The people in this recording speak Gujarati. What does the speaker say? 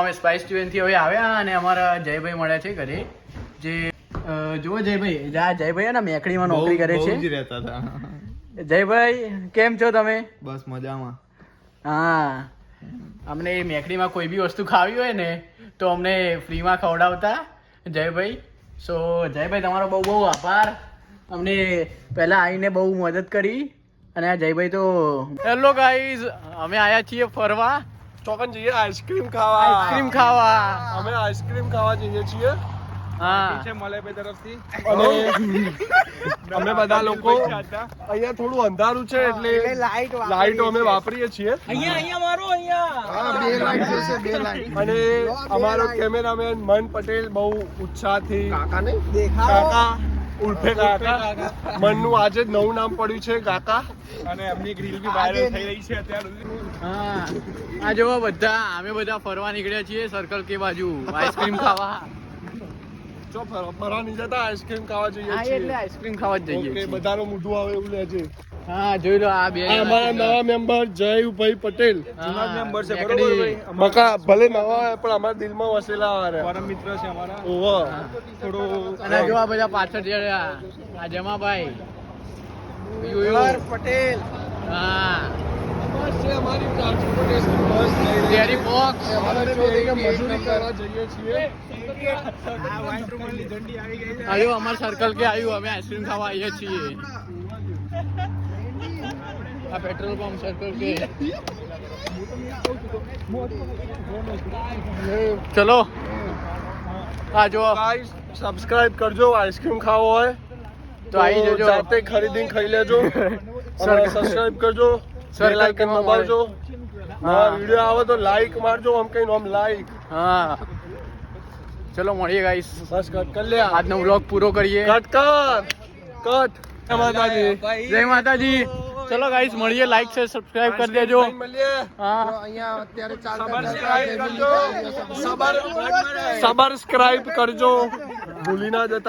અમે સ્પાઇસ ટ્યુનથી હવે આવ્યા અને અમારા જયભાઈ મળ્યા છે ઘરે. જે જુઓ જયભાઈ, જયભાઈ ને મેકડીમાં નોકરી કરે છે. જયભાઈ કેમ છો તમે? બસ મજામાં. હા, અમને મેકડીમાં કોઈ બી વસ્તુ ખાવી હોય ને તો અમને ફ્રીમાં ખવડાવતા જયભાઈ. સો જયભાઈ તમારો બહુ બહુ આભાર. અમને પહેલા આવીને બહુ મદદ કરી. અને આ જયભાઈ તો હેલો ગાઈઝ, અમે આવ્યા છીએ ફરવા. ચોકન જઈએ આઈસ્ક્રીમ ખાવા. અમે આઈસ્ક્રીમ ખાવા જઈએ છીએ. હા, મલેભાઈ તરફથી. અને અમે બધા લોકો અહીંયા થોડું અંધારું છે એટલે લાઈટો અમે વાપરીએ છીએ. અને અમારો કેમેરામેન મન પટેલ બહુ ઉત્સાહથી કાકા ઉલ્ફે કાકા મનનું આજે જ નવું નામ પડ્યું છે કાકા. અને એમની ગ્રીલ બી વાયરલ થઈ રહી છે અત્યારે. હા, આ જોવો બધા અમે બધા ફરવા નીકળ્યા છીએ સર્કલ કે બાજુ આઈસ્ક્રીમ ખાવા. જો ફરવા નહીં જતા, આઈસ્ક્રીમ ખાવા જઈએ છીએ. એટલે આઈસ્ક્રીમ ખાવા જ જઈએ છીએ. બધાનું મોઢું આવે એવું લેજે. હા, જોઈ લો આ બે અમારા નવા મેમ્બર જયભાઈ પટેલ. જૂના મેમ્બર છે બરોબર. બકા ભલે નવા હોય પણ અમારા દિલમાં વસેલા પરમ મિત્ર છે અમારા. ઓહો થોડો. અને જો આ બધા પાછળ જે આ જમાભાઈ પટેલ. હા, બસ છે અમારી ટ્રાન્સપોર્ટેશન બસ ડેરી બોક્સ. મજૂરી કરવા જઈએ છીએ. આવ્યો અમાર સર્કલ કે આવ્યું, અમે આઈસ્ક્રીમ ખાવા આવીએ છીએ. આ પેટ્રોલ પંપ સર્કલ કે. ચલો આ જો ગાઈસ સબસ્ક્રાઇબ કરજો. આઈસ્ક્રીમ ખાવો હોય તો આવી જજો. જાતે ખરીદીને ખાઈ લેજો. સબસ્ક્રાઇબ કરજો, બેલ આઇકન દબાવજો. નવા વિડિયો આવે તો લાઈક મારજો. આમ કઈ આમ લાઈક. હા, ચલો મળીએ ગાઈસ. બસ કટ કરી લે. આજનો વ્લોગ પૂરો કરીએ. કટ જય માતાજી. જય માતાજી. ચલો ગાઈસ મળીએ. લાઈક છે, સબસ્ક્રાઇબ કરી દેજો. હા, સબસ્ક્રાઇબ કરજો. ભૂલી ના જતા.